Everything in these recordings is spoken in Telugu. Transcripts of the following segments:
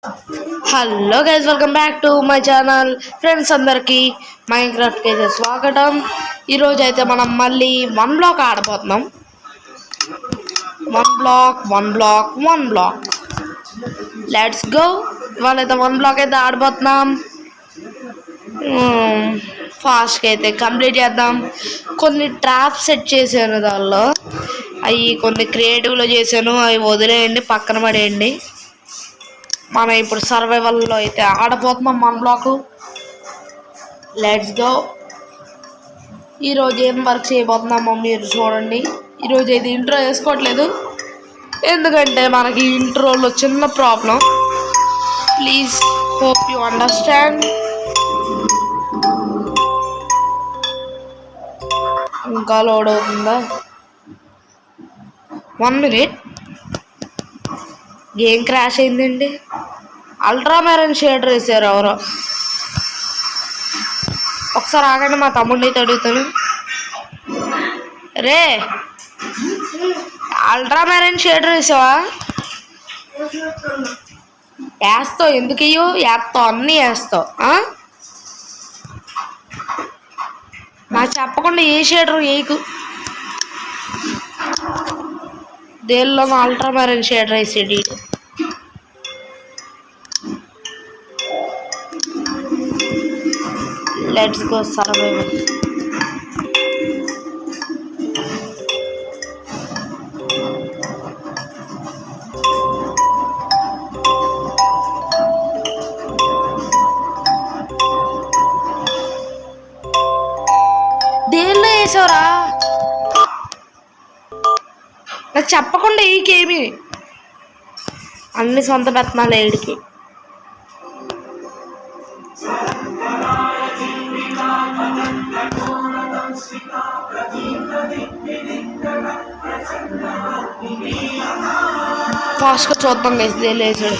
Hello guys, welcome back to my channel. Friends అందరికీ మైన్క్రాఫ్ట్కి అయితే స్వాగతం. ఈరోజు అయితే మనం మళ్ళీ వన్ బ్లాక్ ఆడబోతున్నాం. One block let's go. ఇవాళైతే వన్ బ్లాక్ అయితే ఆడబోతున్నాం. ఫాస్ట్గా అయితే కంప్లీట్ చేద్దాం. కొన్ని ట్రాప్స్ సెట్ చేశాను, దానిలో అవి కొన్ని క్రియేటివ్లో చేశాను. అవి వదిలేయండి, పక్కన పడేయండి. మనం ఇప్పుడు సర్వైవల్లో అయితే ఆడబోతున్నాం వన్ బ్లాక్. Let's go. ఈరోజు ఏం వర్క్ చేయబోతున్నామో మీరు చూడండి. ఈరోజు అయితే ఇంట్రో వేసుకోవట్లేదు, ఎందుకంటే మనకి ఇంట్రోలో చిన్న problem. Please hope you understand. ఇంకా లోడ్ అవుతుందా? 1 minute. గేమ్ క్రాష్ అయిందండి. అల్ట్రా మెరైన్ షేడర్ వేసారు ఎవరో. ఒకసారి ఆగండి, మా తమ్ముడిని అయితే అడుగుతాను. రే, అల్ట్రా మెరైన్ షేడర్ వేసావా? వేస్తావు, ఎందుకు ఇయ్యో? వేస్తావు, అన్నీ వేస్తావు. నాకు చెప్పకుండా ఏ షేడరు వేయకు. దేనిలో అల్ట్రా మెరైన్ షేడర్ వేసాడు. Let's go survival. దేనిలో వేసావురా? నాకు చెప్పకుండా ఈకేమి అన్ని సొంత పెత్తనాలు ఏడికి. ఫాస్ట్గా చూద్దాం వేసి దేనిలో వేసాడు.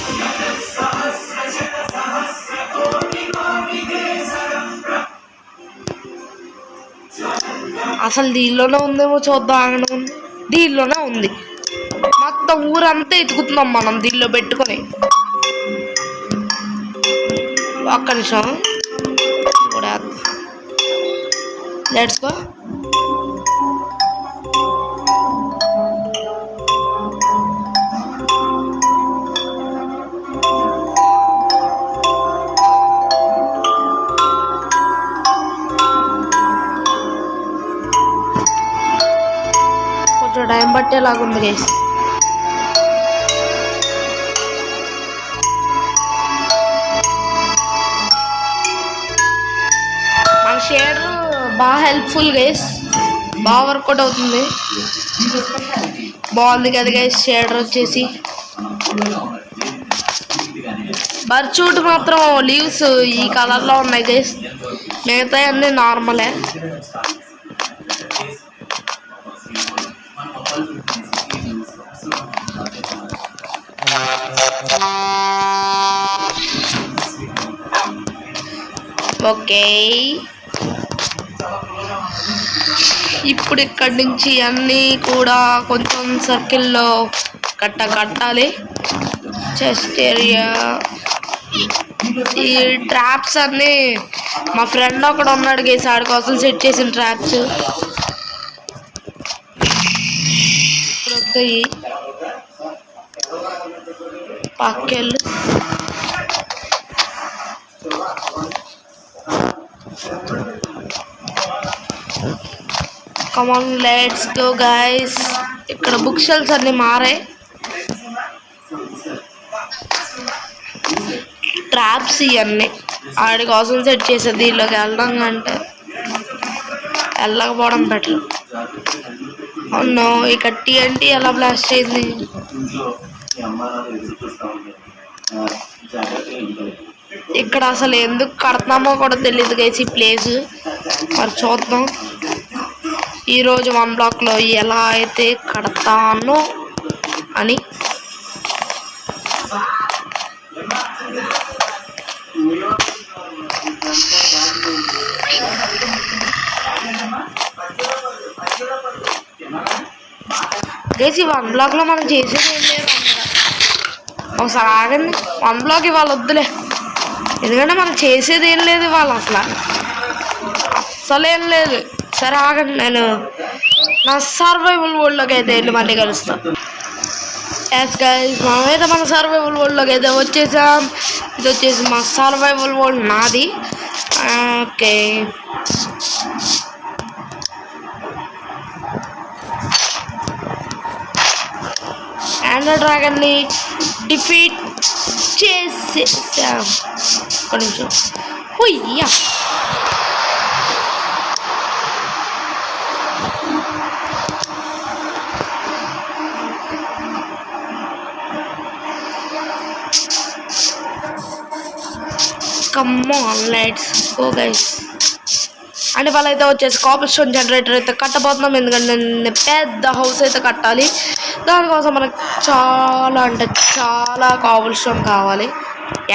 అసలు దీనిలోనే ఉందేమో చూద్దాం. ఆగడం దీనిలోనే ఉంది. మొత్తం ఊరంతా ఎతుకుతున్నాం మనం దీనిలో పెట్టుకొని. ఒక్క నిమిషం కూడా. Let's go. కొంచెం టైం పట్టేలాగుంది గైస్. మన షేడర్ బాగా హెల్ప్ఫుల్ గైస్, బాగా వర్కౌట్ అవుతుంది. బాగుంది కదా గైస్ షేడర్ వచ్చేసి. బర్చూట్ మాత్రం లీవ్స్ ఈ కలర్లో ఉన్నాయి గైస్, మిగతా అన్నీ నార్మలే. ఓకే, ఇప్పుడు ఇక్కడి నుంచి అన్నీ కూడా కొంచెం సర్కిల్లో కట్టాలి. Chest area. ఈ ట్రాప్స్ అన్నీ మా ఫ్రెండ్ ఒకడు ఉన్నాడు గేసి, ఆడి కోసం సెట్ చేసిన ట్రాప్స్. ఇప్పుడు వస్తాయి పక్కెళ్ళు. Come on, let's go guys. ఇక్కడ బుక్ షెల్ఫ్స్ అన్ని మారాయి. ట్రాప్స్ ఇవన్నీ ఆడి కోసం సెట్ చేసేది. దీనిలోకి వెళ్ళడం కంటే వెళ్ళకపోవడం బెటర్. అవును, ఇక TNT ఎలా బ్లాస్ట్ అయింది? ఇక్కడ అసలు ఎందుకు కడతామో కూడా తెలియదు గైస్ ఈ ప్లేస్. మరి చూద్దాం ఈరోజు వన్ బ్లాక్లో ఎలా అయితే కడతాను అని. గైస్ ఈ వన్ బ్లాక్లో మనం చేసేది ఏం లేదు. ఒకసారి ఆగండి. 1 బ్లాక్ ఇవాళ వద్దులే, ఎందుకంటే మనం చేసేది ఏం లేదు ఇవాళ, అస్సలేం లేదు. సరే ఆగండి, నేను నా సర్వైవల్ వరల్డ్లోకి అయితే వెళ్ళి మళ్ళీ కలుస్తాను. ఎస్ గైస్, మనమైతే మన సర్వైవల్ వరల్డ్లోకి అయితే వచ్చేసాం. ఇది వచ్చేసి మా సర్వైవల్ వరల్డ్ నాది. ఓకే, ఎండర్ డ్రాగన్ని డిఫీట్ చేసేసాం. ఒక నిమిషం. హుయ్యా, come on let's go guys. And వాళ్ళైతే వచ్చేసి కాబుల్ స్టోన్ జనరేటర్ అయితే కట్టబోతున్నాం, ఎందుకంటే నేను పెద్ద హౌస్ అయితే కట్టాలి. దానికోసం మనకు చాలా అంటే చాలా కాబుల్ స్టోన్ కావాలి.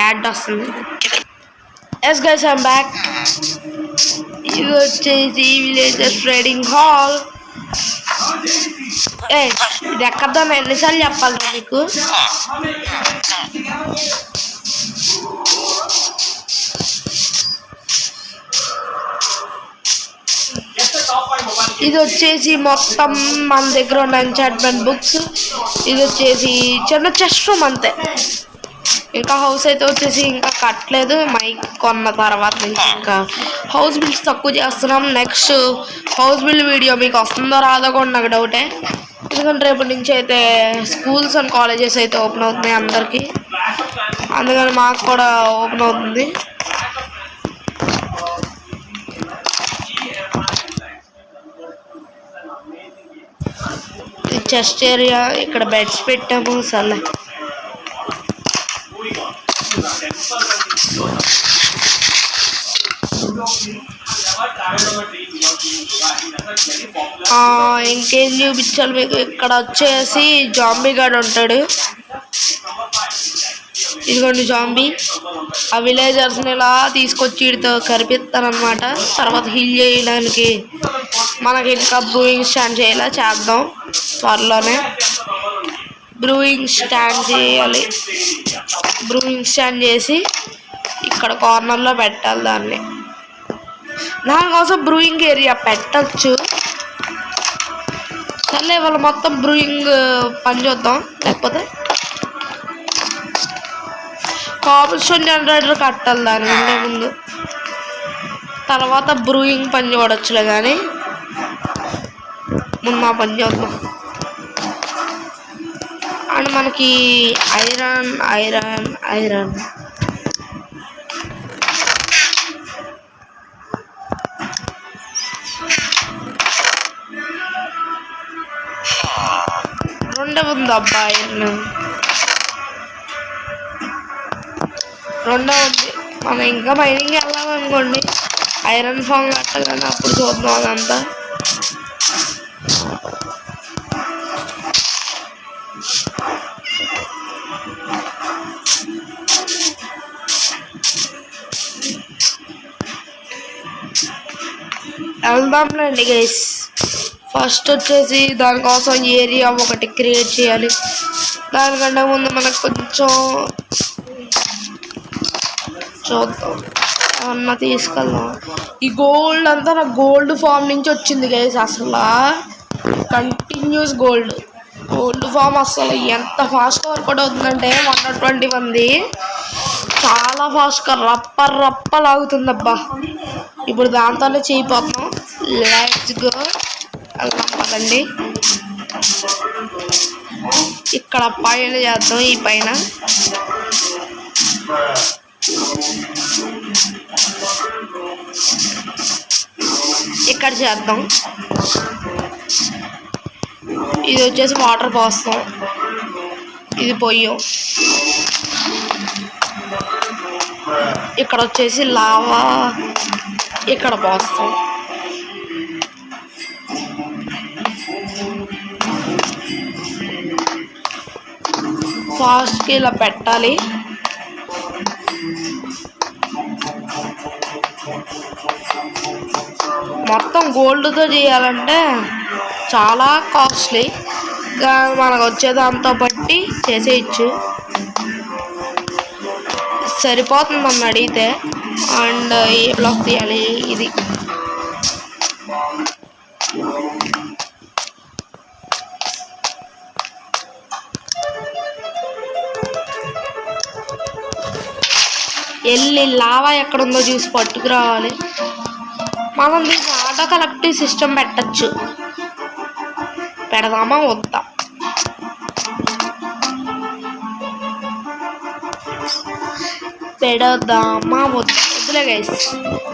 యాడ్ వస్తుంది. Yes guys, I'm back. ఇది వచ్చేసి విలేజెస్ ట్రేడింగ్ హాల్. ఇది ఎక్కడో ఎన్నిసార్లు చెప్పాలి మీకు. ఇది వచ్చేసి మొత్తం మన దగ్గర ఉన్న ఎన్చాంట్మెంట్ బుక్స్. ఇది వచ్చేసి చిన్న చెస్ట్ రూమ్ అంతే. ఇంకా హౌస్ అయితే వచ్చేసి ఇంకా కట్టలేదు, మైక్ కొన్న తర్వాత నుంచి ఇంకా హౌస్ బిల్స్ తక్కువ చేస్తున్నాం. నెక్స్ట్ హౌస్ బిల్ వీడియో మీకు వస్తుందో రాదో కూడా నాకు డౌటే, ఎందుకంటే రేపటి నుంచి అయితే స్కూల్స్ అండ్ కాలేజెస్ అయితే ఓపెన్ అవుతున్నాయి అందరికీ, అందుకని మాకు కూడా ఓపెన్ అవుతుంది. చెస్ట్ ఏరియా, ఇక్కడ బెడ్స్ పెట్టాము. సర్లే, ఇంకేం చూపించాలి మీకు. ఇక్కడ వచ్చేసి జాంబీ గార్డ్ ఉంటాడు. ఇదిగోండి జాంబీ. ఆ విలేజర్స్ని ఇలా తీసుకొచ్చి వీడితో కరిపిస్తానమాట. తర్వాత హీల్ చేయడానికి మనకి ఇంకా బ్రూయింగ్ స్టాండ్ చేద్దాం త్వరలోనే. బ్రూయింగ్ స్టాండ్ చేయాలి. బ్రూయింగ్ స్టాండ్ చేసి ఇక్కడ కార్నర్లో పెట్టాలి దాన్ని. దానికోసం బ్రూయింగ్ ఏరియా పెట్టచ్చు. సర్లే, వాళ్ళు మొత్తం బ్రూయింగ్ పని చూద్దాం. లేకపోతే కాబుల్ స్టోన్ జనరేటర్ కట్టాలి దానికంటే ముందు, తర్వాత బ్రూయింగ్ పని చూడొచ్చులే, కానీ ముందు ఆ పని చూద్దాం. అండ్ మనకి ఐరన్ ఐరన్ ఐరన్ రెండే ఉంది అబ్బాయి, రెండో ఉంది. మనం ఇంకా మైనింగ్ వెళ్ళాలనుకోండి, ఐరన్ ఫామ్ కట్టగానే అప్పుడు చూద్దాం అదంతా. వెళ్దాంలేండి గైస్. ఫస్ట్ వచ్చేసి దానికోసం ఏరియా ఒకటి క్రియేట్ చేయాలి. దానికంటే ముందు మనకు కొంచెం చూద్దాం, ఏమన్నా తీసుకెళ్దాం. ఈ గోల్డ్ అంతా నాకు గోల్డ్ ఫామ్ నుంచి వచ్చింది గైస్. అసలు కంటిన్యూస్ గోల్డ్ ఫామ్ అసలు ఎంత ఫాస్ట్గా వర్కౌట్ అవుతుందంటే 121 చాలా ఫాస్ట్గా రప్ప లాగుతుంది అబ్బా. ఇప్పుడు దాంతోనే చేయిపోతున్నాం. లెట్స్ గో, వెళ్దాం పదండి. ఇక్కడ పైన చేద్దాం. ఈ పైన ఇక్కడ చేద్దాం. ఇది వచ్చేసి వాటర్ పోస్తాం. ఇది పొయ్యం. ఇక్కడ వచ్చేసి లావా ఇక్కడ పోస్తాం. ఫాస్ట్గా ఇలా పెట్టాలి. మొత్తం గోల్డ్తో చేయాలంటే చాలా కాస్ట్లీ, మనకు వచ్చే దాంతో బట్టి చేసేయచ్చు. సరిపోతుంది నన్ను అడిగితే. అండ్ ఏ బ్లాక్ తీయాలి? ఇది. వెళ్ళి లావా ఎక్కడుందో చూసి పట్టుకురావాలి. మనం దీనికి ఆటో కలెక్టివ్ సిస్టమ్ పెట్టచ్చు. పెడదామా వద్దా? పెడదామా వద్దులే గైస్.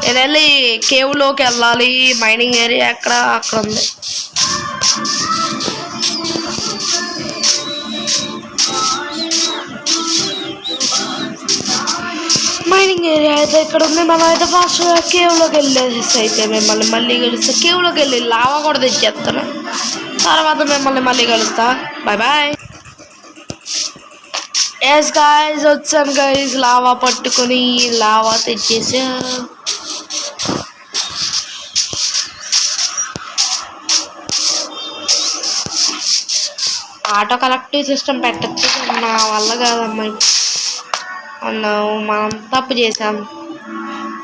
నేను వెళ్ళి కేవ్లోకి వెళ్ళాలి. మైనింగ్ ఏరియా అక్కడ ఉంది. మైనింగ్ ఏరియా అయితే ఇక్కడ ఉంది. మనం అయితే ఫాస్ట్గా కేవ్లోకి వెళ్ళేసి అయితే మిమ్మల్ని మళ్ళీ కలుస్తా. కేవ్లోకి వెళ్ళి లావా కూడా తెచ్చేస్తాను. తర్వాత మిమ్మల్ని మళ్ళీ కలుస్తా. Bye bye. ఎస్ గాయ్స్, వచ్చాను గాయ్స్. లావా పట్టుకొని లావా తెచ్చేసా. ఆటో కలెక్టివ్ సిస్టమ్ పెట్టచ్చు. నా వల్ల కాదమ్మా. మనం తప్పు చేసాం.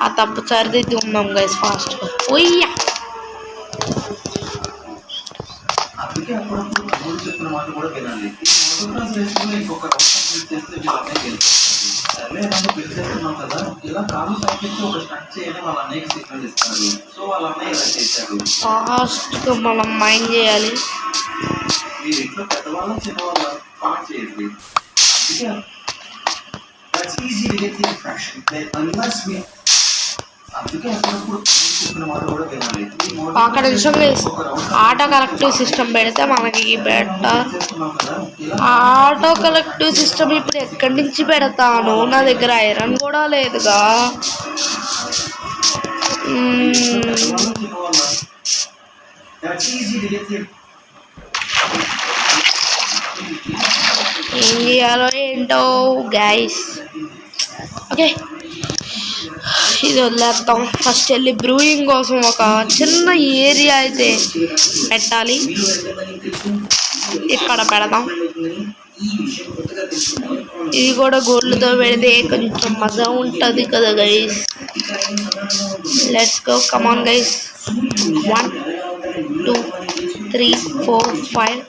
ఆ తప్పు సరిదిద్ది ఉన్నాం గైస్ ఫాస్ట్గా. ఒయ్యా ఫాస్ట్గా మనం మైండ్ చేయాలి. ఒక నిమిషం ఆటో కలెక్టివ్ సిస్టమ్ పెడితే మనకి బెటర్. ఆటో కలెక్టివ్ సిస్టమ్ ఇప్పుడు ఎక్కడి నుంచి పెడతాను? నా దగ్గర ఐరన్ కూడా లేదుగా. ఏం చేయాలో ఏంటో గైస్. ఓకే, ఇది వదిలేద్దాం. ఫస్ట్ వెళ్ళి బ్రూయింగ్ కోసం ఒక చిన్న ఏరియా అయితే పెట్టాలి. ఇక్కడ పెడదాం. ఇది కూడా గోల్డ్తో పెడితే కొంచెం మజా ఉంటుంది కదా guys. Let's go, come on guys. 1 2 3 4 5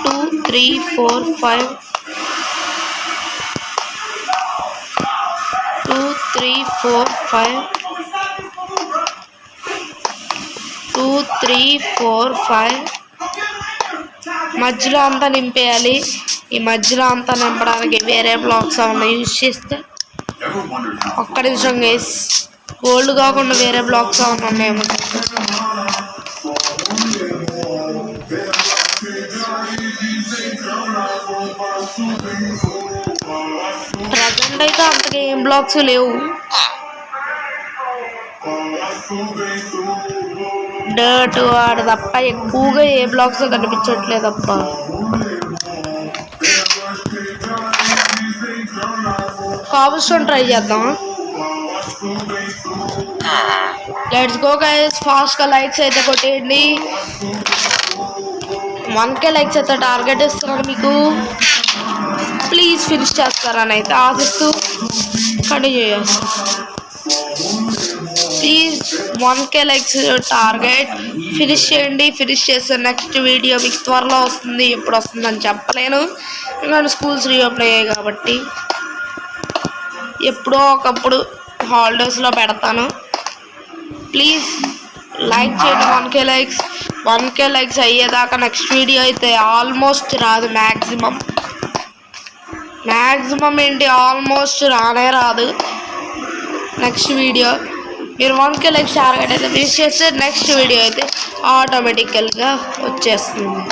2 3 4 5 2 3 4 5 2 3 4 5. మధ్యలో అంతా నింపేయాలి. ఈ మధ్యలో అంతా నింపడానికి వేరే బ్లాక్స్ ఏమన్నా యూజ్ చేస్తే. ఒక్క నిమిషం గైస్, గోల్డ్ కాకుండా వేరే బ్లాక్స్ ఏమన్నా ఉన్నాయేమో. ప్రజెంట్ అయితే అంతగా ఏం బ్లాక్స్ లేవు. డర్ట్ ఆడ తప్ప ఎక్కువగా ఏ బ్లాక్స్ కనిపించట్లేదు తప్ప. కాబుల్ స్టోన్ ట్రై చేద్దాం. Let's go guys. ఫాస్ట్గా లైక్స్ అయితే కొట్టేయండి. 1K లైక్స్ అయితే టార్గెట్ ఇస్తున్నాను మీకు. ప్లీజ్ ఫినిష్ చేస్తారని అయితే ఆశిస్తూ కంటిన్యూ చేస్తాను. Please 1K likes target finish చేయండి. ఫినిష్ చేస్తే నెక్స్ట్ వీడియో మీకు త్వరలో వస్తుంది. ఎప్పుడు వస్తుందని చెప్పలేను, ఎందుకంటే స్కూల్స్ రీఓపెన్ అయ్యాయి కాబట్టి. ఎప్పుడో ఒకప్పుడు హాలిడేస్లో పెడతాను. ప్లీజ్ లైక్ చేయండి. 1K లైక్స్ అయ్యేదాకా నెక్స్ట్ వీడియో అయితే ఆల్మోస్ట్ రాదు. మ్యాక్సిమం ఏంటి, ఆల్మోస్ట్ రానే రాదు నెక్స్ట్ వీడియో. మీరు 1K లైక్స్ టార్గెట్ అయితే ఫినిష్ చేస్తే నెక్స్ట్ వీడియో అయితే ఆటోమేటికల్గా వచ్చేస్తుంది.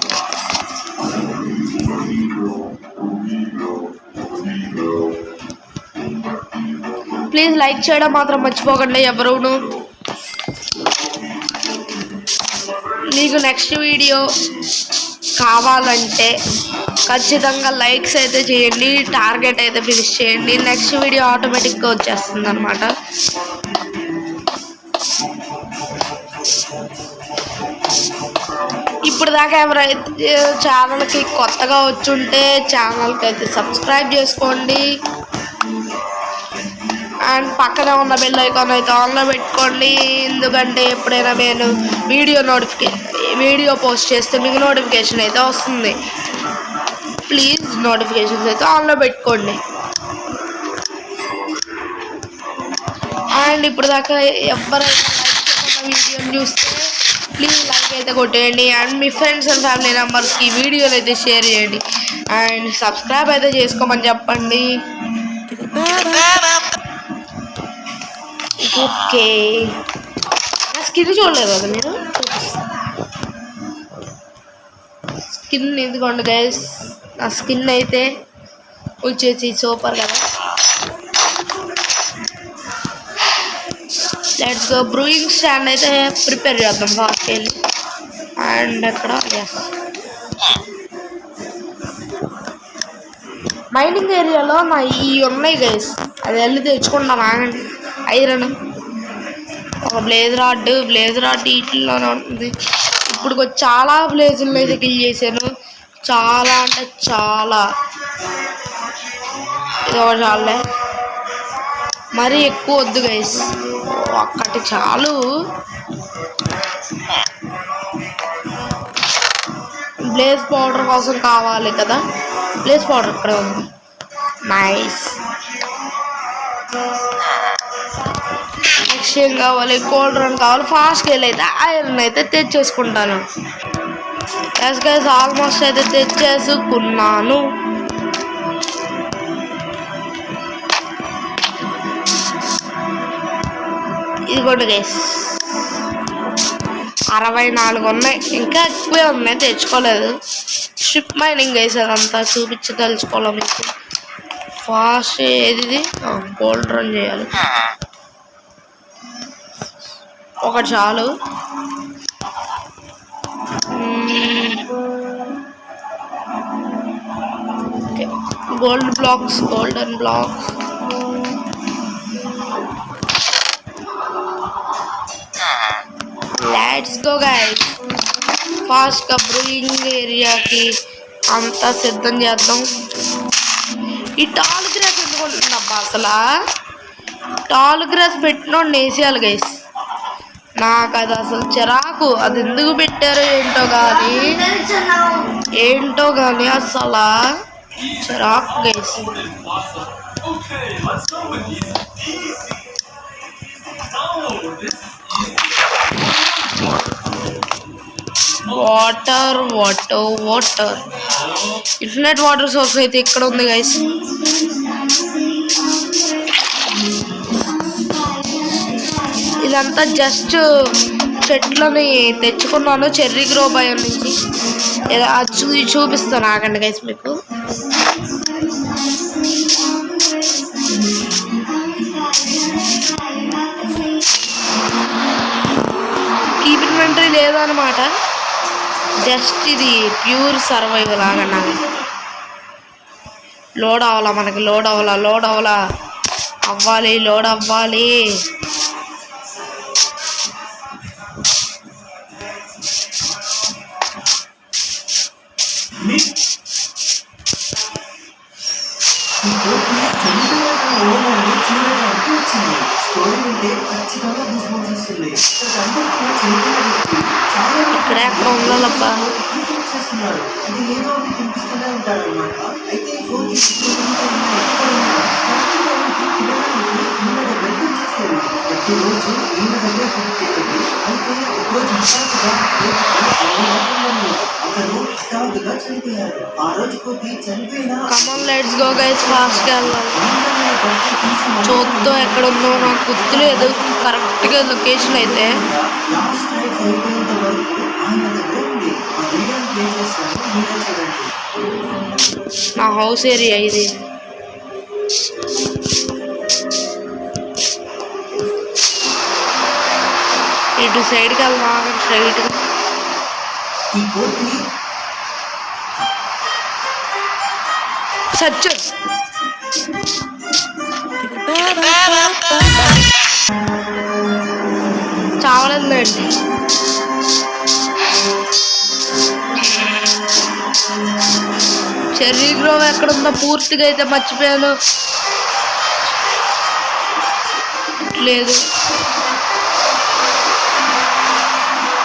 ప్లీజ్ లైక్ చేయడం మాత్రం మర్చిపోకండి ఎవరును. మీకు నెక్స్ట్ వీడియో కావాలంటే ఖచ్చితంగా లైక్స్ అయితే చేయండి. టార్గెట్ అయితే ఫినిష్ చేయండి. నెక్స్ట్ వీడియో ఆటోమేటిక్గా వచ్చేస్తుంది అనమాట. ఇప్పుడు దాకా ఎవరైతే ఛానల్కి కొత్తగా వచ్చుంటే ఛానల్కి అయితే సబ్స్క్రైబ్ చేసుకోండి. అండ్ పక్కనే ఉన్న బెల్ ఐకాన్ అయితే ఆన్లో పెట్టుకోండి. ఎందుకంటే ఎప్పుడైనా నేను వీడియో పోస్ట్ చేస్తే మీకు నోటిఫికేషన్ అయితే వస్తుంది. ప్లీజ్ నోటిఫికేషన్స్ అయితే ఆన్లో పెట్టుకోండి. అండ్ ఇప్పుడు దాకా ఎవరైనా వీడియోని చూస్తే ప్లీజ్ లైక్ అయితే కొట్టేయండి. అండ్ మీ ఫ్రెండ్స్ అండ్ ఫ్యామిలీ మెంబర్స్కి వీడియోలు అయితే షేర్ చేయండి. అండ్ సబ్స్క్రైబ్ అయితే చేసుకోమని చెప్పండి. ఓకే, నా స్కిన్ చూడలేదు కదా మీరు? స్కిన్ ఇదిగోండి గైస్, నా స్కిన్ అయితే వచ్చేసి సూపర్ కదా. Let's go. బ్రూయింగ్ స్టాండ్ అయితే ప్రిపేర్ చేద్దాం ఫాస్ట్ వెళ్ళి. అండ్ అక్కడ మైనింగ్ ఏరియాలో నా ఉన్నాయి గైస్, అది వెళ్ళి తెచ్చుకుంటాను. ఆగండి. ఐరన్, ఒక బ్లేజ్ రాడ్ వీటిల్లోనే ఉంటుంది. ఇప్పుడు చాలా బ్లేజులను అయితే కిల్ చేశాను. చాలా అంటే చాలా. ఇది ఒక చాలే, మరీ ఎక్కువ వద్దు గైస్, ఒక్కటి చాలు. బ్లేజ్ పౌడర్ కోసం కావాలి కదా, బ్లేజ్ పౌడర్ ఇక్కడ ఉంది. నైస్. నెక్స్ట్ ఏం కావాలి? కోల్డ్ రన్ కావాలి. ఫాస్ట్గా వెళ్ళైతే ఐరన్ అయితే తెచ్చేసుకుంటాను. ఎస్ గైస్, ఆల్మోస్ట్ అయితే తెచ్చేసుకున్నాను. ఇదిగోండి గైస్, 64 ఉన్నాయి, ఇంకా ఎక్కువే ఉన్నాయి, తెచ్చుకోలేదు. షిప్ మైనింగ్ గైస్, అదంతా తెలుసుకోవాలి మీకు. ఫాస్ట్ ఏది గోల్డ్ రన్ చేయాలి, ఒకటి చాలు. Golden blocks. Let's go guys, ఫాస్ట్గా బ్రూయింగ్ ఏరియాకి అంతా సిద్ధం చేద్దాం. ఈ టాల్ గ్రాస్ ఎందుకు ఉంటుందబ్బా? అసలు టాల్ గ్రాస్ పెట్టినోడు వేసేయాలి గైస్. నాకు అది అసలు చిరాకు, అది ఎందుకు పెట్టారో ఏంటో కానీ అసలు చిరాకు guys. Water infinite water source అయితే ఇక్కడ ఉంది గైస్. ఇదంతా జస్ట్ చెట్లని తెచ్చుకున్నాను చెర్రీ గ్రో బయో నుంచి. అది చూపిస్తాను ఆగండి గైస్ మీకు. కీప్ ఇన్వెంటరీ లేదనమాట, జస్ట్ ఇది ప్యూర్ సర్వైవల్. ఆగండి, లోడ్ అవ్వాలా మనకి, లోడ్ అవ్వాలి. ఇక్కడ ఎక్కడ ఉండాలబ్బా? కమాన్ లెట్స్ గో గైస్, ఫాస్ట్గా వెళ్ళాలి. చూద్దాం ఎక్కడ ఉందో, నాకు గుర్తులేదు కరెక్ట్గా లొకేషన్ అయితే. నా హౌస్ ఏరియా ఇది. ఇటు సైడ్కి వెళ్దాం, స్ట్రైట్గా. సచ్చు చావలేదండి. చెర్రీ గ్రోవ్ ఎక్కడుందో పూర్తిగా అయితే మర్చిపోయాను. లేదు,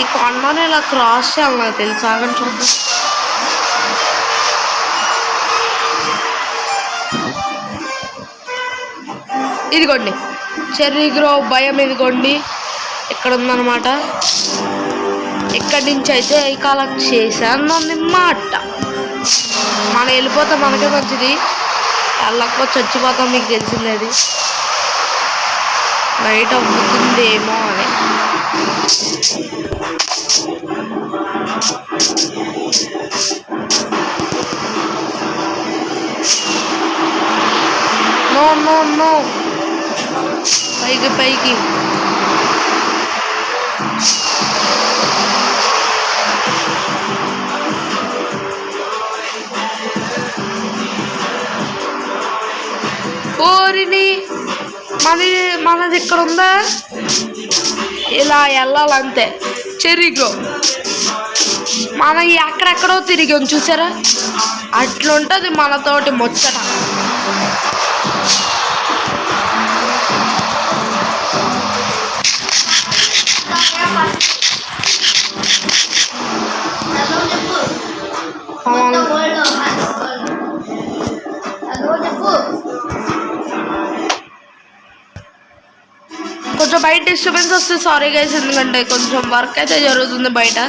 ఈ కొండని ఇలా క్రాస్ చేయాలి నాకు తెలుసు. ఆగండి చూద్దాం. ఇదిగోండి చెర్రీ గ్రోవ్ భయం. ఇదిగోండి ఇక్కడ ఉందన్నమాట. ఇక్కడి నుంచి అయితే కలెక్ట్ చేశాను అన్నమాట. మనం వెళ్ళిపోతే మనకే మంచిది, వెళ్ళకపోతే చచ్చిపోతాం. మీకు తెలిసింది అది నైట్ అవుతుందేమో అని. నో నో నో, పైకి పైకి. ఓరిని మనది ఇక్కడ ఉందా? ఇలా వెళ్ళాలంతే. చెర్రీ గ్రోవ్ మనం ఎక్కడెక్కడో తిరిగాం చూసారా, అట్లుంటుంది మనతోటి ముచ్చట. కొంచెం బయట డిస్టర్బెన్స్ వస్తే సారీ గైస్, ఎందుకంటే కొంచెం వర్క్ అయితే జరుగుతుంది బయట.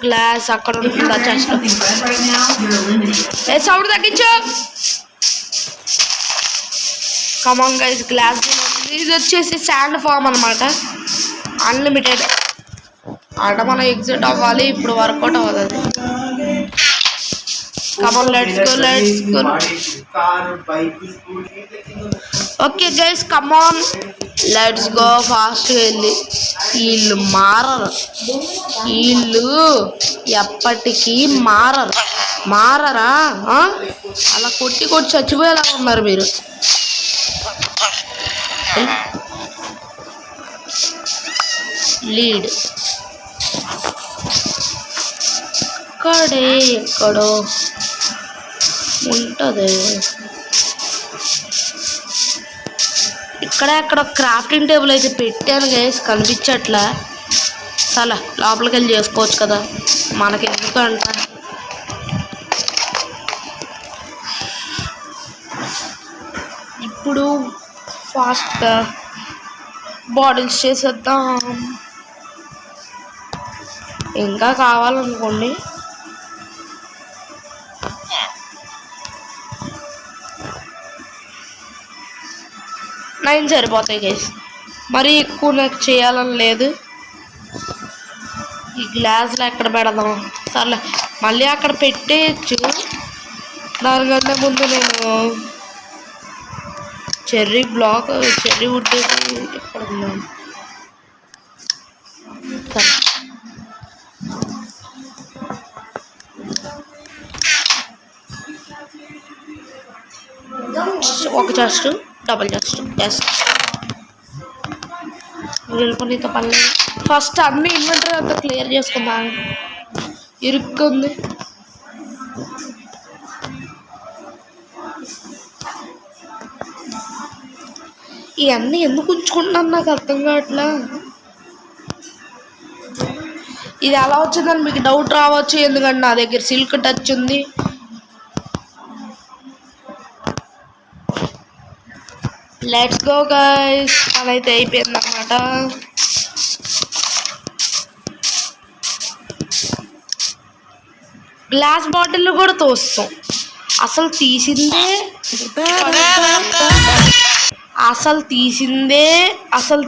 గ్లాస్ అక్కడ ఉంటుందా? చెస్ట్ సౌండ్ తగ్గించు. Come on guys, glass. ఇది వచ్చేసి శాండ్ ఫామ్ అనమాట, అన్లిమిటెడ్. ఆట మనం ఎగ్జిట్ అవ్వాలి. ఇప్పుడు వర్కౌట్ అవ్వదు అది. Come on, let's go. Okay guys, come on let's go. Fast వెళ్ళి వీళ్ళు మారరు, వీళ్ళు ఎప్పటికీ మారరా. అలా కొట్టి చచ్చిపోయేలా ఉన్నారు మీరు. లీడ్ ఎక్కడో ఉంటుంది. ఎక్కడో క్రాఫ్టింగ్ టేబుల్ అయితే పెట్టాను గైస్, కనిపించట్లా. చాలా లోపలికి వెళ్ళి చేసుకోవచ్చు కదా, మనకి ఎందుకంట. ఇప్పుడు ఫాస్ట్గా బాటిల్స్ చేసేద్దాం. ఇంకా కావాలనుకోండి. నైన్ సరిపోతాయి గైస్, మరీ ఎక్కువ నాకు చేయాలని లేదు. ఈ గ్లాసులు ఎక్కడ పెడదాం? సర్లే, మళ్ళీ అక్కడ పెట్టేయచ్చు. దానికంటే ముందు నేను చెర్రీ వుడ్ ఎక్కడ ఉందాం. సరే, ఒక చెస్ట్, డబుల్ చెస్ట్ వెళ్ళిపోయితో పర్లేదు. ఫస్ట్ అన్ని ఇన్వెంటరీ అంతా క్లియర్ చేసుకుందాం, ఇరుక్కుంది. ఇవన్నీ ఎందుకు ఉంచుకుంటున్నాను నాకు అర్థం కావట్లా. ఇది ఎలా వచ్చిందని మీకు డౌట్ రావచ్చు, ఎందుకంటే నా దగ్గర సిల్క్ టచ్ ఉంది. లెట్స్ గో గైస్, అదైతే అయిపోయింది అన్నమాట. గ్లాస్ బాటిల్ కూడా తోస్తాం. అసలు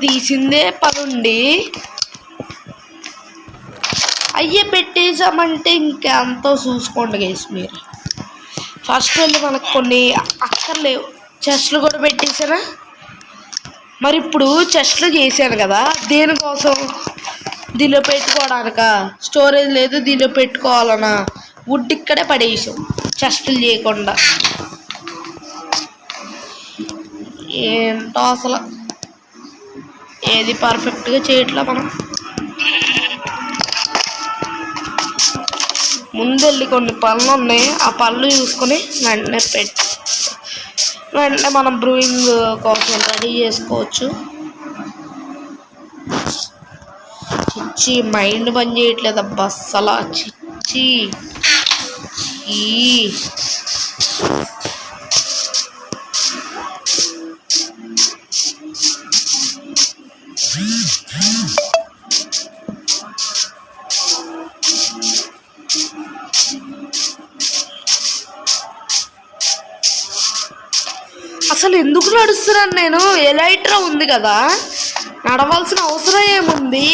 తీసిందే పనుండి అయ్యే పెట్టేసామంటే ఇంకెంతో చూసుకోండి గైస్ మీరు. ఫస్ట్ వెళ్ళి మనకు కొన్ని అక్కర్లేవు, చెస్ట్లు కూడా పెట్టేసానా. మరి ఇప్పుడు చెస్ట్లు చేశాను కదా, దేనికోసం? దీనిలో పెట్టుకోవడానికా? స్టోరేజ్ లేదు, దీనిలో పెట్టుకోవాలనా? వుడ్ ఇక్కడే పడేసాం చెస్టులు చేయకుండా. ఏంటో అసలు ఏది పర్ఫెక్ట్గా చేయట్లా మనం. ముందెళ్ళి కొన్ని పనులు ఉన్నాయి, ఆ పనులు చూసుకొని వెంటనే మనం బ్రూయింగ్ కోసం రెడీ చేసుకోవచ్చు. చిచ్చి మైండ్ పని చేయట్లేదు అబ్బా అస్సలా. చిచ్చి అసలు ఎందుకు నడుస్తున్నాను నేను? ఎలైట్రా ఉంది కదా, నడవాల్సిన అవసరం ఏముంది?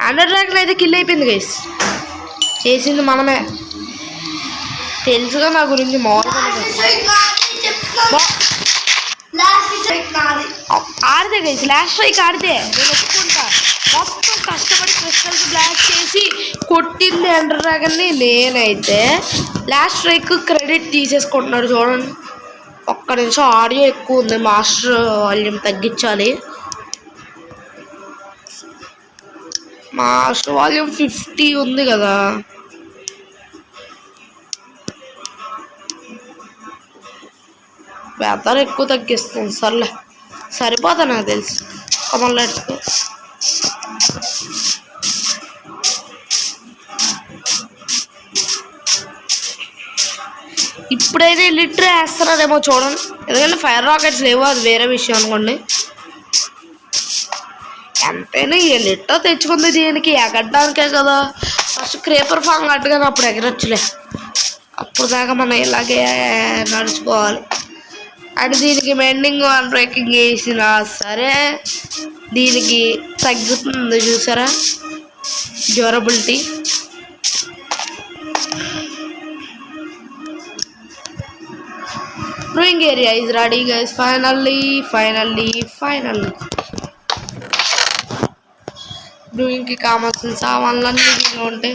అండర్ డ్రాగన్ అయితే కిల్ అయిపోయింది గైస్. చేసింది మనమే, తెలుసుగా నా గురించి. ఆడితే గైస్ లాస్ట్ స్ట్రైక్ ఆడితే నేను ఒప్పుకుంటా. మొత్తం కష్టపడి క్రిస్టల్స్ బ్లాస్ట్ చేసి కొట్టింది అండర్ డ్రాగన్ని నేనైతే. లాస్ట్ స్ట్రైక్ క్రెడిట్ తీసేసుకుంటున్నాడు చూడండి. ఒక్క నిమిషం ఆడియో ఎక్కువ ఉంది, మాస్టర్ వాల్యూమ్ తగ్గించాలి. మాస్టర్ వాల్యూమ్ 50 ఉంది కదా. వెదర్ ఎక్కువ తగ్గిస్తుంది. సర్లే సరిపోతా నాకు తెలుసు. Come on let's go. ఇప్పుడైతే లిటర్ వేస్తున్నారేమో చూడండి, ఎందుకంటే ఫైర్ రాకెట్స్ లేవు, అది వేరే విషయం అనుకోండి. ఎంతైనా ఈ లిటర్ తెచ్చుకుంది దీనికి ఎగడ్డానికే కదా. ఫస్ట్ క్రేపర్ ఫామ్ కట్టుగానే అప్పుడు ఎగరొచ్చులే, అప్పుడు దాకా మనం ఇలాగే నడుచుకోవాలి. అండ్ దీనికి మెండింగ్ అండ్ బ్రేకింగ్ వేసినా సరే దీనికి తగ్గుతుంది చూసారా durability. Brewing area is ready guys. Finally బ్రూయింగ్కి కావాల్సిన సామాన్లన్నీ దీనిలో ఉంటాయి.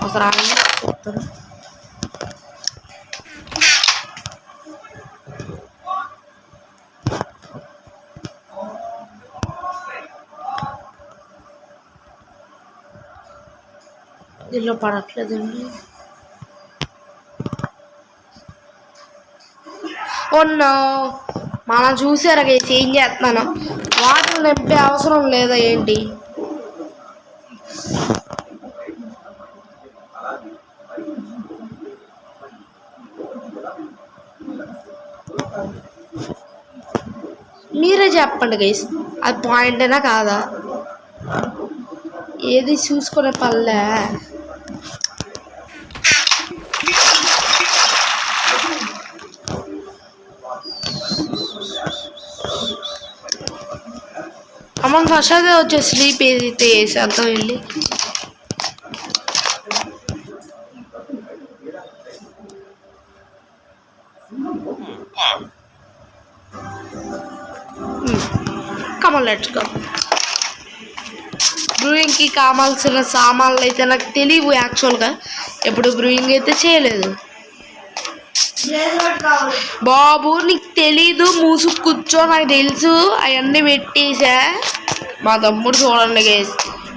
అవసరాన్ని చెప్తాను. దీనిలో పడట్లేదండి. ఓన్నో మనం చూసారా గైస్ ఏం చేస్తున్నాను? వాటర్ నింపే అవసరం లేదా ఏంటి? మీరే చెప్పండి గైస్, అది పాయింట్ అయినా కాదా? ఏది చూసుకునే పల్లె. అమ్మ ఫస్ట్ అదే వచ్చే స్లీప్ ఏదైతే వేసి అంతా వెళ్ళి కమన్ లెట్స్ గో. బ్రూయింగ్కి కావాల్సిన సామాన్లు అయితే నాకు తెలియవు యాక్చువల్గా, ఎప్పుడు బ్రూయింగ్ అయితే చేయలేదు. బాబు నీకు తెలీదు, మూసు కూర్చో, నాకు తెలుసు. అవన్నీ పెట్టేసా. మా తమ్ముడు చూడండి గైస్,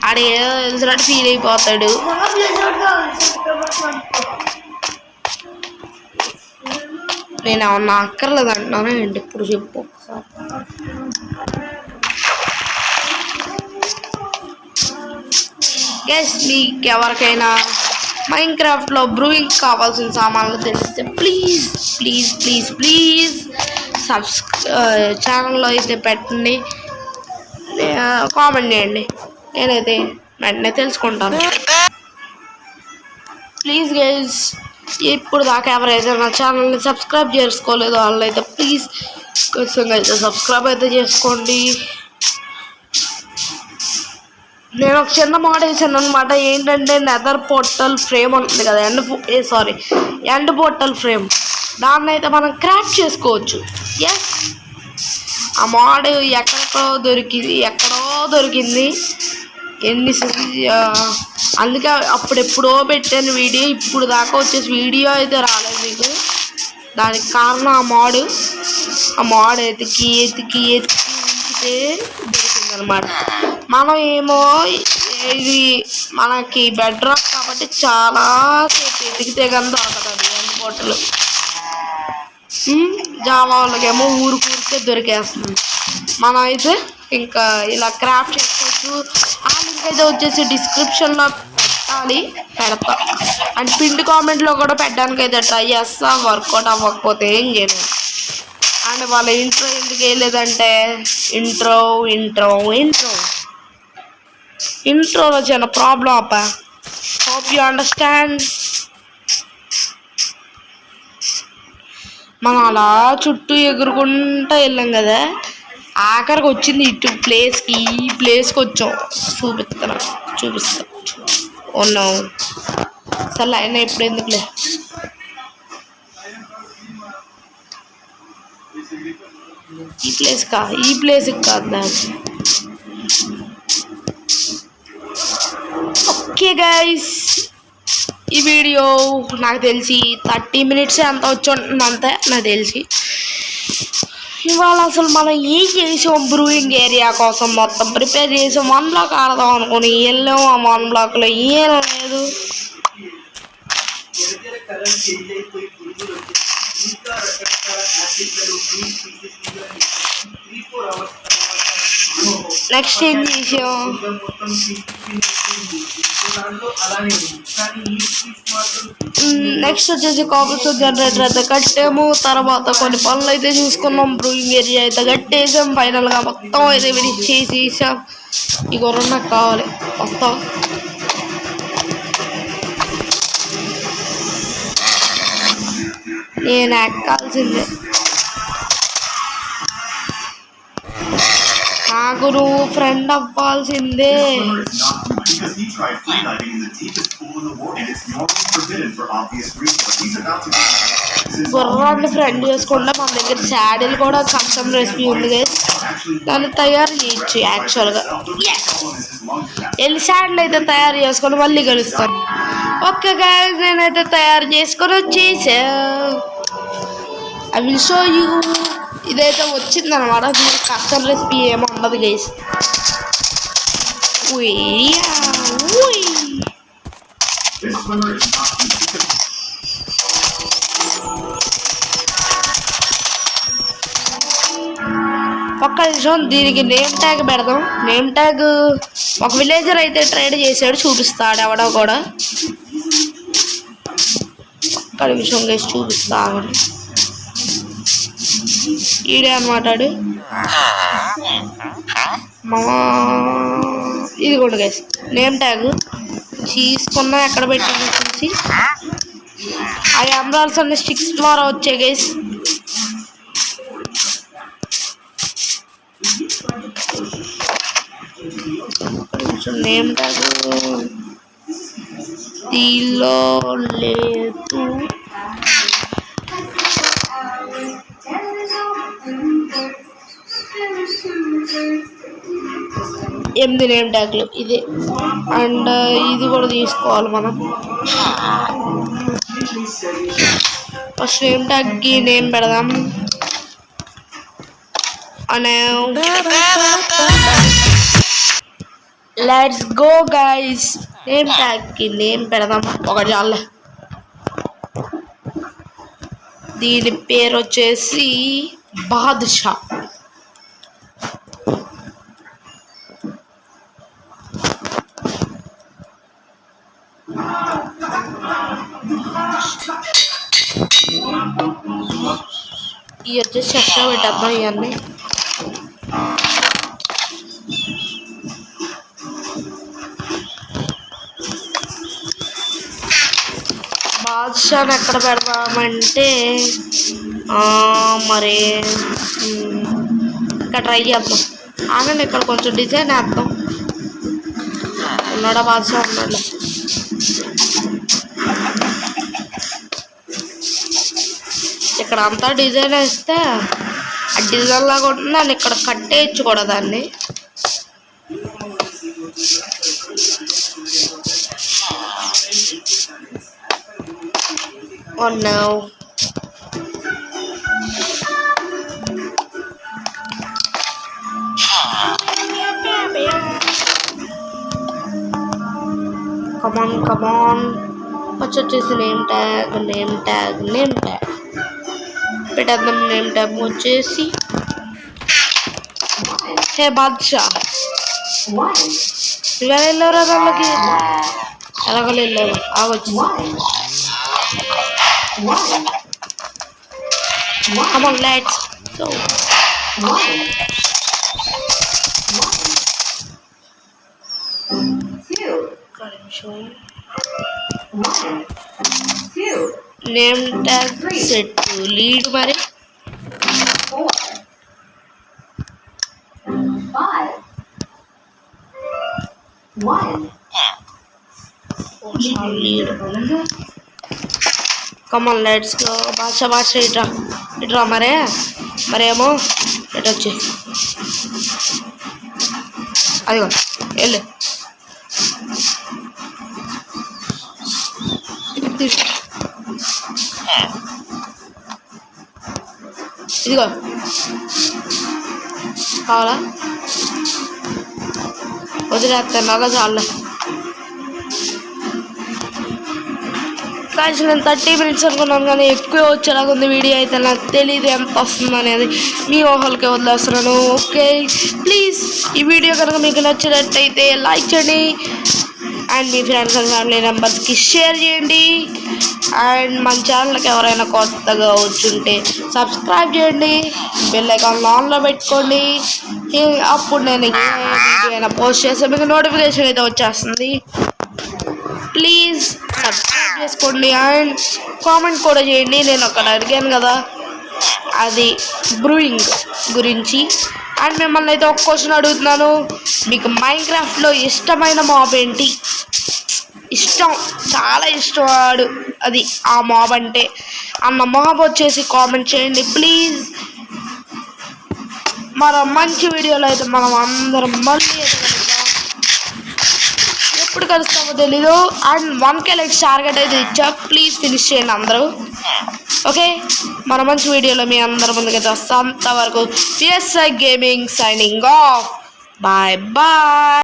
ఆడ ఏదో తెలిసినట్టు ఫీల్ అయిపోతాడు. నేను ఏమన్నా అక్కర్లేదు అంటున్నాను ఏంటి? ఇప్పుడు చెప్పు ఒకసారి. గైస్ మీకు ఎవరికైనా మైన్క్రాఫ్ట్లో బ్రూయింగ్ కావాల్సిన సామాన్లు తెలిస్తే ప్లీజ్ ప్లీజ్ ప్లీజ్ ప్లీజ్ ఛానల్లో అయితే పెట్టండి, కామెంట్ చేయండి, నేనైతే వెంటనే తెలుసుకుంటాను. ప్లీజ్ గైస్ ఇప్పుడు దాకా ఎవరైతే నా ఛానల్ని సబ్స్క్రైబ్ చేసుకోలేదు వాళ్ళు అయితే ప్లీజ్ ఖచ్చితంగా అయితే సబ్స్క్రైబ్ అయితే చేసుకోండి. నేను ఒక చిన్న మోడ్ వేసాను అనమాట. ఏంటంటే నెదర్ పోర్టల్ ఫ్రేమ్ ఉంటుంది కదా, ఎండ్ పోర్టల్ ఫ్రేమ్, దాన్ని అయితే మనం క్రాఫ్ట్ చేసుకోవచ్చు. ఎస్, ఆ మోడ్ ఎక్కడో దొరికింది. అందుకే అప్పుడెప్పుడో పెట్టాను వీడియో, ఇప్పుడు దాకా వచ్చేసి వీడియో అయితే రాలేదు మీకు. దానికి కారణం ఆ మోడ్ ఎతికి ఉంచితే దొరికిందనమాట. మనం ఏమో ఇది మనకి బెడ్ రాక్ కాబట్టి చాలా సేపు ఎతికితే కానీ దొరకదండి అందుబాటులో. జావా వాళ్ళకేమో ఊరికే దొరికేస్తుంది. మనం అయితే ఇంకా ఇలా క్రాఫ్ట్ చేసుకోవచ్చు. ఆ లింక్ అయితే వచ్చేసి డిస్క్రిప్షన్లో పెడతా అండ్ పిన్ కామెంట్లో కూడా పెట్టడానికి అయితే ట్రై చేస్తా. వర్కౌట్ అవ్వకపోతే ఏం చేయలేదు. అండ్ వాళ్ళ ఇంట్రో ఎందుకు వేయలేదంటే ఇంట్రోలో చిన్న ప్రాబ్లం అప్ప. Hope you understand. మనం అలా చుట్టూ ఎగురుకుంటూ వెళ్ళాం కదా, ఆఖరికి వచ్చింది ఇటు ఈ ప్లేస్కి వచ్చాం. చూపిస్తా ఉన్నాం. అసలు అయినా ఇప్పుడు ఎందుకులే. ఈ ప్లేస్కి కాదు నాకు. ఓకే గైస్, ఈ వీడియో నాకు తెలిసి 30 minutes ఎంత వచ్చి ఉంటుంది అంతే నాకు తెలిసి. ఇవాళ అసలు మనం ఏం చేసాం, బ్రూయింగ్ ఏరియా కోసం మొత్తం ప్రిపేర్ చేసాం. 1 block ఆడదాం అనుకుని వెళ్ళాము. ఆ 1 blockలో ఏం లేదు. నెక్స్ట్ ఏం చేసాం, నెక్స్ట్ వచ్చేసి కాపర్ జనరేటర్ అయితే కట్టాము. తర్వాత కొన్ని పనులు అయితే చూసుకున్నాం. బ్రూయింగ్ ఏరియా అయితే కట్టేసాం. ఫైనల్గా మొత్తం అయితే ఫినిష్ చేసేసాం. ఈ గొర్రె నాకు కావాలి, వస్తాం. నేను ఎక్కాల్సిందే. నాకు నువ్వు ఫ్రెండ్ అవ్వాల్సిందే. గుర్రాన్ని ఫ్రెండ్ చేసుకుంటే మన దగ్గర శాడిల్ కూడా కస్టమ్ రెసిపీ ఉంది గైస్, దాన్ని తయారు చేయొచ్చు. యాక్చువల్గా శాడిల్ అయితే తయారు చేసుకొని మళ్ళీ కలుస్తాను. ఓకే గైస్, నేనైతే తయారు చేసుకొని వచ్చేసా. I will show you. ఇదైతే వచ్చిందనమాట. దీనికి కస్టమ్ రెసిపీ ఏమో ఉండదు గైస్. ఒక్క నిమిషం, దీనికి నేమ్ ట్యాగ్ పెడదాం. నేమ్ ట్యాగ్ ఒక విలేజర్ అయితే ట్రేడ్ చేసాడు, చూపిస్తాడు ఎవడో కూడా. ఒక్క నిమిషం గైస్ చూపిస్తాడు. ఈడే అనమాట. ఇది కూడా గైస్ నేమ్ ట్యాగ్ తీసుకున్నా ఎక్కడ పెట్టాను చూసి. ఆ ఎమరాల్డ్స్ అన్ని స్టిక్స్ ద్వారా వచ్చాయి గైస్. నేమ్ ట్యాగ్ దీనిలో లేదు. ఎనిమిది నేమ్ ట్యాగ్లు ఇది. అండ్ ఇది కూడా తీసుకోవాలి మనం. ఫస్ట్ నేమ్ ట్యాగ్కి నేమ్ పెడదాం. Let's go guys. నేమ్ ట్యాగ్కి నేమ్ పెడదాం. ఒకటి చాలే. దీని పేరు వచ్చేసి బాదుషా. ఈ వచ్చేసి చెక్క పెట్టేద్దాం ఇవన్నీ. బాదుషాని ఎక్కడ పెడదామంటే మరి ఇక్కడ ట్రై చేద్దాం. ఆగండి, ఇక్కడ కొంచెం డిజైన్ వేద్దాం. ఉన్నాడా బాదుషా? ఉన్నాడు. ఇక్కడ అంతా డిజైన్ వేస్తే ఆ డిజైన్ లాగా ఉంటుంది. దాన్ని ఇక్కడ కట్టేయచ్చు కూడా దాన్ని. Oh no. Come on. వచ్చేసి నేమ్ ట్యాగ్ పెట్టేద్దాం. నేమ్ ట్యాగ్ వచ్చేసి హే బాద్షా. ఇలా వెళ్ళారా వాళ్ళకి? ఎలాగో వెళ్ళారు. ఆగొచ్చి Come on, let's go. Name tag set to lead మరి. 5 1 lead. Come on, let's go. బాషా ఇట్రా మరేమో వచ్చి అదిగో వెళ్ళు. ఇదిగో కావాలా? వదిలేస్తాను బాగా చాలు. కానీ నేను 30 minutes అనుకున్నాను, కానీ ఎక్కువ వచ్చేలాగా ఉంది వీడియో. అయితే నాకు తెలియదు ఎంత వస్తుంది అనేది. మీ ఊహలకే వదిలేస్తున్నాను. ఓకే, ప్లీజ్ ఈ వీడియో కనుక మీకు నచ్చినట్టయితే లైక్ చేయండి అండ్ మీ ఫ్రెండ్స్ అండ్ ఫ్యామిలీ మెంబర్స్కి షేర్ చేయండి. అండ్ మన ఛానల్కి ఎవరైనా కొత్తగా వచ్చుంటే సబ్స్క్రైబ్ చేయండి. బెల్ ఐకాన్ ఆన్లో పెట్టుకోండి. అప్పుడు నేను ఏ వీడియో అయినా పోస్ట్ చేస్తే మీకు నోటిఫికేషన్ అయితే వచ్చేస్తుంది. ప్లీజ్ సబ్స్క్రైబ్ చేసుకోండి అండ్ కామెంట్ కూడా చేయండి. నేను అక్కడ అడిగాను కదా, అది బ్రూయింగ్ గురించి. అండ్ మిమ్మల్ని అయితే ఒక క్వశ్చన్ అడుగుతున్నాను. మీకు మైన్క్రాఫ్ట్లో ఇష్టమైన మాబ్ ఏంటి? చాలా ఇష్టం అది ఆ మాబ్ అంటే అన్న మాబ్ వచ్చేసి కామెంట్ చేయండి ప్లీజ్. మరో మంచి వీడియోలో అయితే మనం అందరం మళ్ళీ ఎప్పుడు కలుస్తామో తెలీదు. అండ్ 1K లైక్స్ టార్గెట్ అయితే ఇచ్చా. ప్లీజ్ ఫినిష్ చేయండి అందరూ. ఓకే, మరో మంచి వీడియోలో మీ అందరి ముందుకైతే వస్తాం. అంతవరకు PSI gaming signing off. Bye bye.